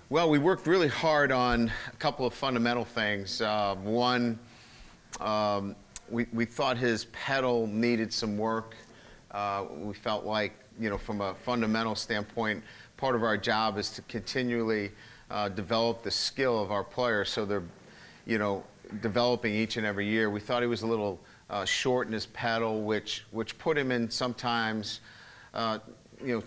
Well, we worked really hard on a couple of fundamental things. One, we thought his pedal needed some work. We felt like, from a fundamental standpoint, part of our job is to continually develop the skill of our players so they're, developing each and every year. We thought he was a little short in his pedal, which put him in sometimes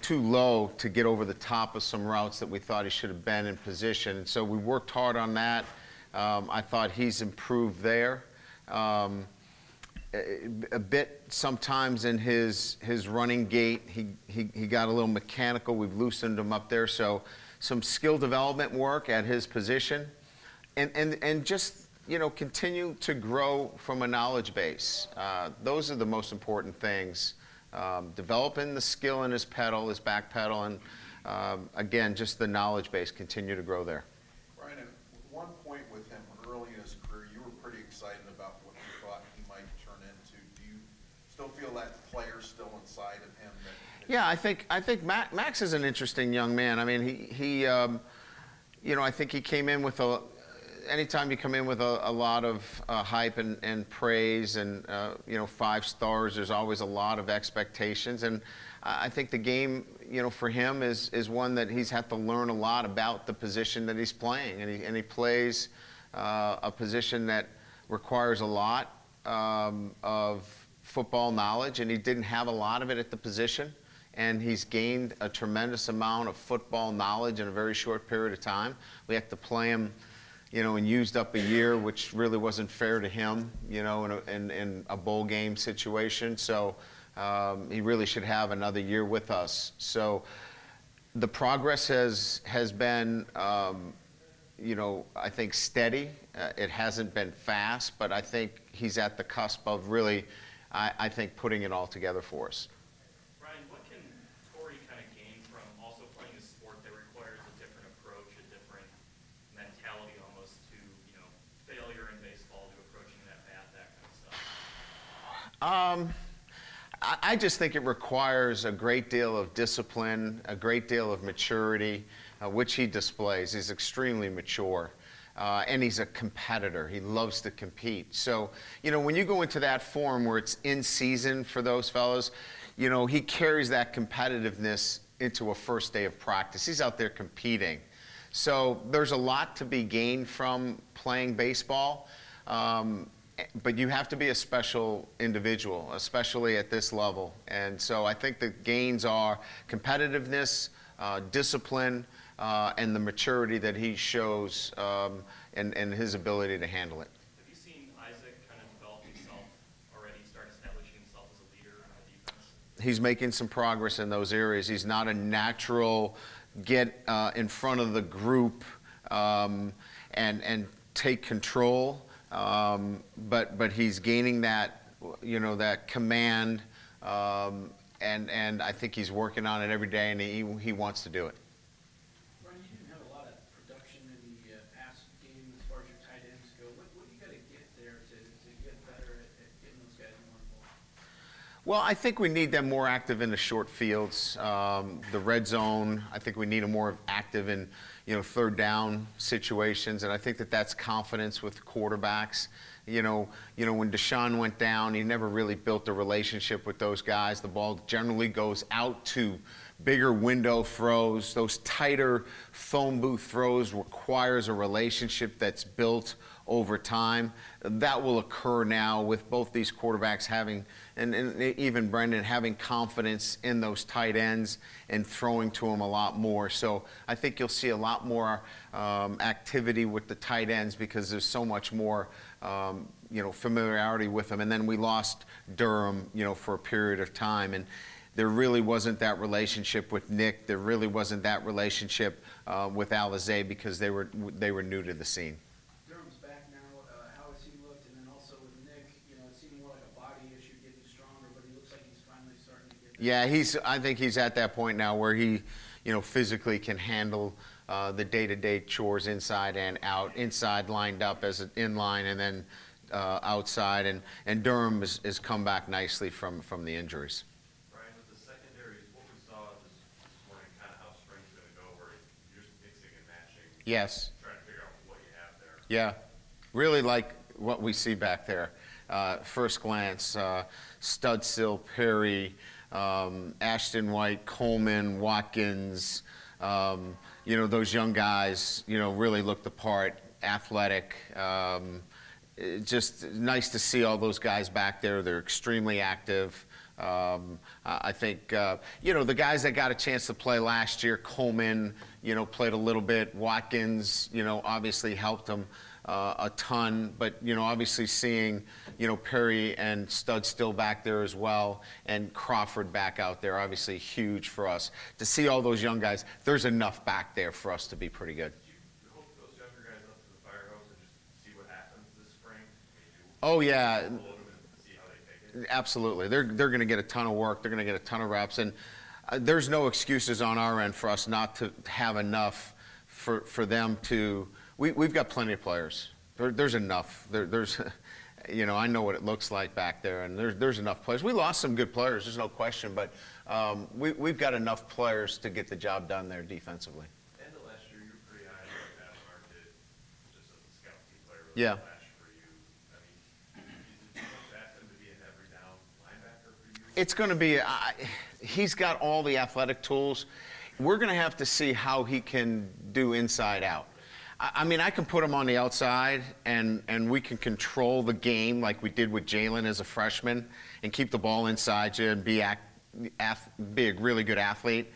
too low to get over the top of some routes that we thought he should have been in position. And so we worked hard on that. I thought he's improved there. A bit sometimes in his running gait, he got a little mechanical. We've loosened him up there. So some skill development work at his position. And just, continue to grow from a knowledge base. Those are the most important things. Developing the skill in his pedal, his back pedal, and again, just the knowledge base, continue to grow there. Brian, at one point with him early in his career, you were pretty excited about what you thought he might turn into. Do you still feel that player's still inside of him? Yeah, I think Max is an interesting young man. I mean, he I think he came in with anytime you come in with a lot of hype and praise and 5 stars, there's always a lot of expectations. And I think the game, for him is one that he's had to learn a lot about the position that he's playing, and he plays a position that requires a lot of football knowledge, and he didn't have a lot of it at the position. And he's gained a tremendous amount of football knowledge in a very short period of time. We have to play him, and used up a year, which really wasn't fair to him, in a bowl game situation. So he really should have another year with us. So the progress has been, I think steady. It hasn't been fast, but I think he's at the cusp of really, I think, putting it all together for us. I just think it requires a great deal of discipline, a great deal of maturity, which he displays. He's extremely mature, and he's a competitor. He loves to compete. So, when you go into that form where it's in season for those fellows, he carries that competitiveness into a first day of practice. He's out there competing. So there's a lot to be gained from playing baseball. But you have to be a special individual, especially at this level. And so I think the gains are competitiveness, discipline, and the maturity that he shows and his ability to handle it. Have you seen Isaac kind of develop himself already, start establishing himself as a leader on the defense? He's making some progress in those areas. He's not a natural get in front of the group and take control. But he's gaining that, that command, and I think he's working on it every day, and he wants to do it. Ron, you didn't have a lot of production in the past game as far as your tight ends go. What do you got to get there to get better at getting those guys more involved? Well, I think we need them more active in the short fields. The red zone, I think we need them more active in third down situations, and I think that's confidence with quarterbacks. When Deshaun went down, he never really built a relationship with those guys. The ball generally goes out to bigger window throws. Those tighter phone booth throws requires a relationship that's built over time. That will occur now with both these quarterbacks having, and even Brendan, having confidence in those tight ends and throwing to them a lot more. So I think you'll see a lot more activity with the tight ends because there's so much more familiarity with them. And then we lost Durham, for a period of time. And there really wasn't that relationship with Nick. There really wasn't that relationship with Alizé because they were new to the scene. Durham's back now. How has he looked? And then also with Nick, it seemed more like a body issue getting stronger, but he looks like he's finally starting to get there. Yeah, I think he's at that point now where he, physically can handle the day-to-day chores inside and out. Inside lined up as an inline, and then outside. And Durham has come back nicely from the injuries. Secondaries, what we saw this morning, kind of how strength's going to go, where you're just mixing and matching Yes. Trying to figure out what you have there. Yeah, really like what we see back there. First glance, Studstill, Perry, Ashton White, Coleman, Watkins, those young guys, really look the part, athletic. Just nice to see all those guys back there. They're extremely active. I think, the guys that got a chance to play last year, Coleman, played a little bit. Watkins, obviously helped them a ton. But, obviously seeing, Perry and Stud still back there as well, and Crawford back out there, obviously huge for us. To see all those young guys, there's enough back there for us to be pretty good. Do you hook those younger guys up to the fire hose and just see what happens this spring? Oh, yeah. Hold them and see how they take it? Absolutely. They're going to get a ton of work. They're going to get a ton of reps. And there's no excuses on our end for us not to have enough for them to – we've got plenty of players. There's enough. There's – I know what it looks like back there, and there's enough players. We lost some good players, there's no question, but we've got enough players to get the job done there defensively. End of last year, you were pretty high on the pass market, just as a scout team player. Really Yeah. flash for you. I mean, did you ask him to be an every down linebacker for you? It's going to be he's got all the athletic tools. We're going to have to see how he can do inside out. I mean, I can put him on the outside, and we can control the game like we did with Jalen as a freshman and keep the ball inside you and be a really good athlete.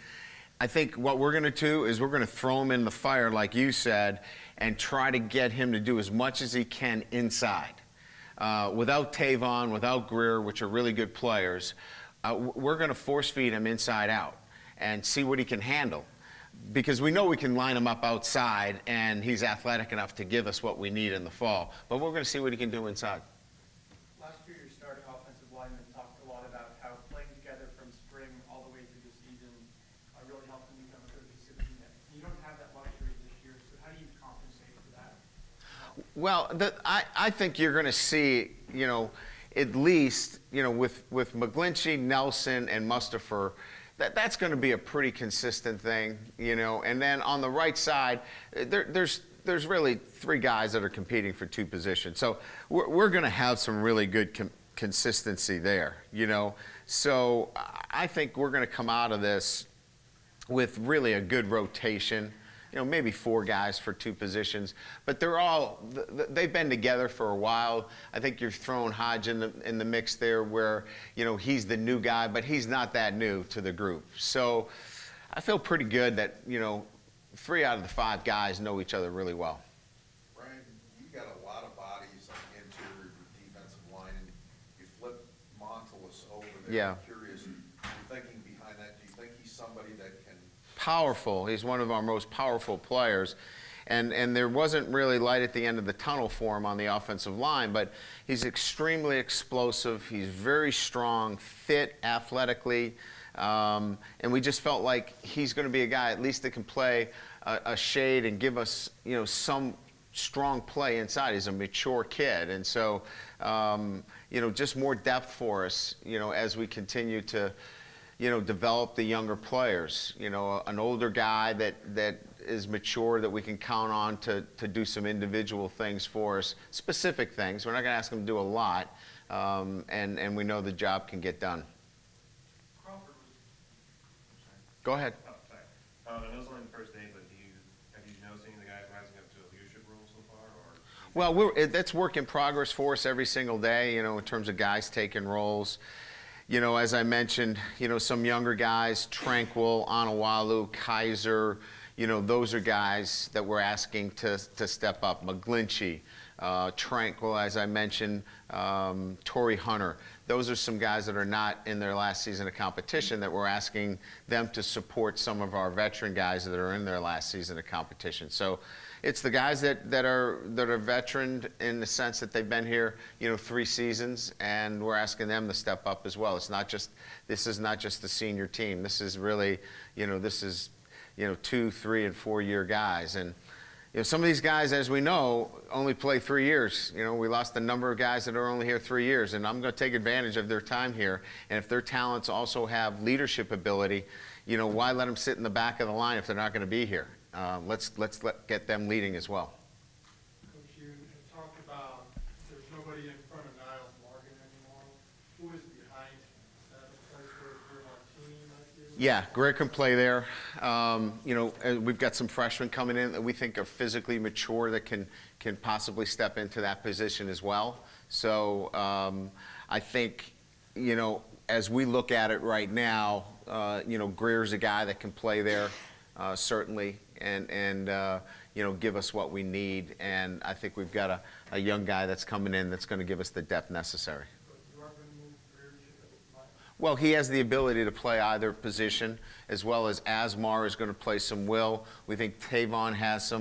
I think what we're going to do is we're going to throw him in the fire, like you said, and try to get him to do as much as he can inside. Without Tavon, without Greer, which are really good players, we're going to force feed him inside out and see what he can handle. Because we know we can line him up outside, and he's athletic enough to give us what we need in the fall. But we're going to see what he can do inside. Last year, your starting offensive linemen talked a lot about how playing together from spring all the way through the season really helped them become a good cohesive unit. You don't have that luxury this year, so how do you compensate for that? Well, I think you're going to see, at least, with McGlinchey, Nelson, and Mustapher, that's going to be a pretty consistent thing, And then on the right side, there's really three guys that are competing for two positions. So we're going to have some really good consistency there, So I think we're going to come out of this with really a good rotation. Maybe four guys for two positions, but they've been together for a while. I think you're throwing Hodge in the mix there where, he's the new guy, but he's not that new to the group. So I feel pretty good that, 3 out of the 5 guys know each other really well. Brian, you got a lot of bodies on the interior defensive line, and you flip Montelis over there. Yeah. I'm curious, your thinking behind that, do you think he's somebody that can Powerful. He's one of our most powerful players. And there wasn't really light at the end of the tunnel for him on the offensive line, but he's extremely explosive. He's very strong, fit athletically. And we just felt like he's going to be a guy at least that can play a shade and give us, some strong play inside. He's a mature kid. And so, just more depth for us, as we continue to develop the younger players, an older guy that is mature that we can count on to do some individual things for us, specific things. We're not going to ask him to do a lot, and we know the job can get done. Crawford was. Go ahead. Oh, sorry. I know it's only the first day, but have you noticed any of the guys rising up to a leadership role so far? Or? Well, that's work in progress for us every single day, in terms of guys taking roles. As I mentioned, some younger guys, Tranquil, Anawalu, Kaiser, those are guys that we're asking to step up. McGlinchey, Tranquil, as I mentioned, Torrey Hunter. Those are some guys that are not in their last season of competition that we're asking them to support some of our veteran guys that are in their last season of competition. So it's the guys that are veteran in the sense that they've been here, 3 seasons, and we're asking them to step up as well. This is not just the senior team. This is really, 2, 3, and 4 year guys. And some of these guys, as we know, only play 3 years. We lost a number of guys that are only here 3 years, and I'm going to take advantage of their time here. And if their talents also have leadership ability, why let them sit in the back of the line if they're not going to be here? get them leading as well. Coach, you had talked about there's nobody in front of Niles Morgan anymore. Who is behind him? Is that a place where Greer Martini might be able to? Yeah, Greer can play there. We've got some freshmen coming in that we think are physically mature that can possibly step into that position as well. So I think, as we look at it right now, Greer's a guy that can play there, certainly, and give us what we need. And I think we've got a young guy that's coming in that's going to give us the depth necessary. But you are going to move Greer to the line. Well, he has the ability to play either position, as well as Asmar is going to play some will. We think Tavon has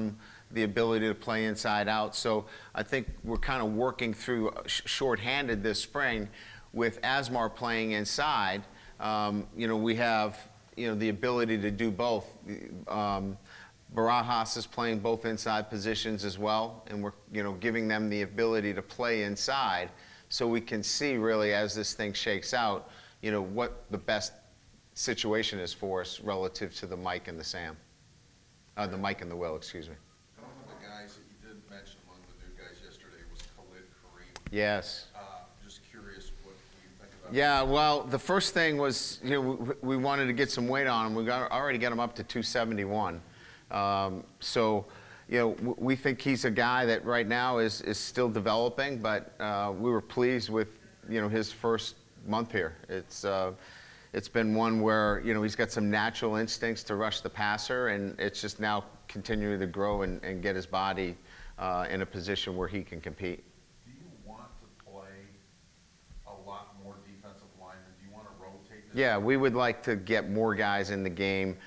the ability to play inside out. So I think we're kind of working through shorthanded this spring with Asmar playing inside. We have the ability to do both. Barajas is playing both inside positions as well, and we're giving them the ability to play inside, so we can see really as this thing shakes out, what the best situation is for us relative to the Mike and the Sam, the Mike and the Will, excuse me. One of the guys that you did mention among the new guys yesterday was Khalid Kareem. Yes. Just curious what you think about Yeah, well, the first thing was, we wanted to get some weight on him. We already got him up to 271. We think he's a guy that right now is still developing, but we were pleased with, his first month here. It's been one where, he's got some natural instincts to rush the passer, and it's just now continuing to grow and get his body in a position where he can compete. Do you want to play a lot more defensive linemen? Do you want to rotate this? Yeah, we would like to get more guys in the game.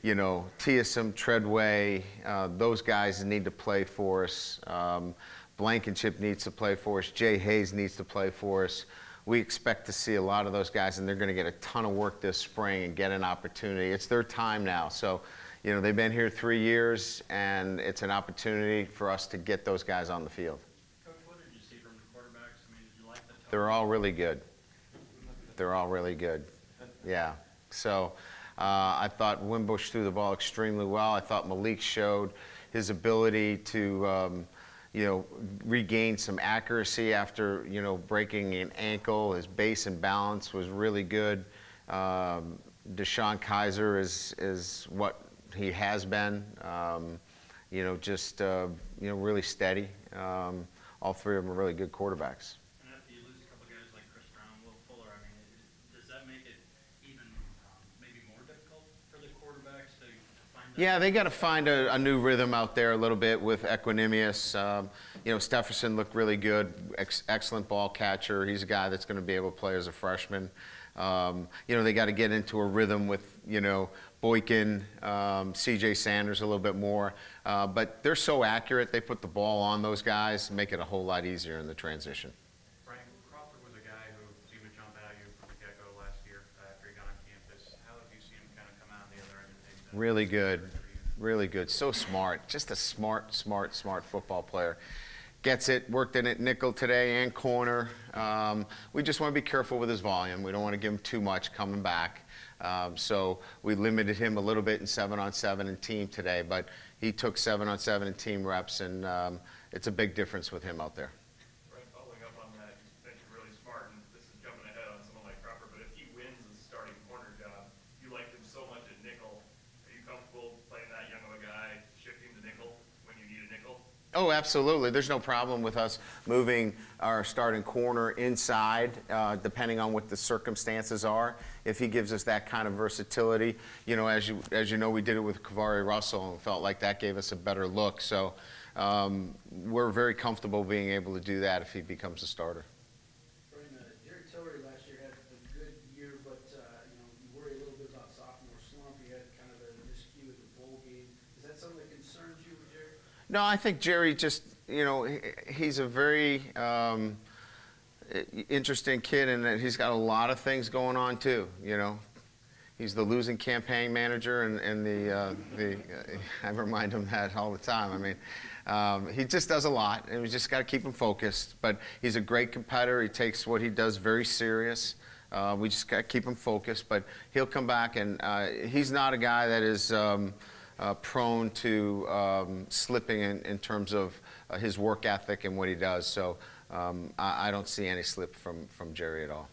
Tiasom, Treadway, those guys need to play for us. Blankenship needs to play for us. Jay Hayes needs to play for us. We expect to see a lot of those guys, and they're going to get a ton of work this spring and get an opportunity. It's their time now. So, they've been here 3 years, and it's an opportunity for us to get those guys on the field. Coach, what did you see from the quarterbacks? I mean, did you like the tone? They're all really good. They're all really good. Yeah. So I thought Wimbush threw the ball extremely well. I thought Malik showed his ability to, regain some accuracy after, breaking an ankle. His base and balance was really good. Deshaun Kaiser is what he has been, really steady. All three of them are really good quarterbacks. And after you lose a couple guys like Chris Brown, Will Fuller, I mean, does that make it even maybe more difficult for the quarterbacks to find that? Yeah, they got to find a new rhythm out there a little bit with Equanimous. Stefferson looked really good, excellent ball catcher. He's a guy that's going to be able to play as a freshman. They got to get into a rhythm with, Boykin, C.J. Sanders a little bit more. But they're so accurate, they put the ball on those guys, make it a whole lot easier in the transition. Brian, Crawford was a guy who seemed to jump out at you from the get-go last year after he got on campus. How have you seen him kind of come out on the other end of things? Really good, really good. So smart, just a smart football player. Gets it, worked in it nickel today and corner. We just want to be careful with his volume. We don't want to give him too much coming back. So we limited him a little bit in 7-on-7 and team today, but he took 7-on-7 and team reps, and it's a big difference with him out there. Brian, following up on that, you think you're really smart, and this is jumping ahead on someone like Crawford, but if he wins the starting corner job, you liked him so much at nickel, are you comfortable playing that young of a guy, shifting to nickel when you need a nickel? Oh, absolutely. There's no problem with us moving our starting corner inside, depending on what the circumstances are. If he gives us that kind of versatility, as you know, we did it with Kavari Russell and felt like that gave us a better look. So we're very comfortable being able to do that if he becomes a starter. Brian, Jerry Tillery last year had a good year, but you worry a little bit about sophomore slump. He had kind of a miscue at the bowl game. Is that something that concerns you, Jerry? No, I think Jerry just, he's a very interesting kid in that he's got a lot of things going on too, He's the losing campaign manager and I remind him that all the time. I mean, he just does a lot, and we just got to keep him focused. But he's a great competitor. He takes what he does very serious. We just got to keep him focused. But he'll come back, and he's not a guy that is prone to slipping in terms of his work ethic and what he does. So I don't see any slip from Jerry at all.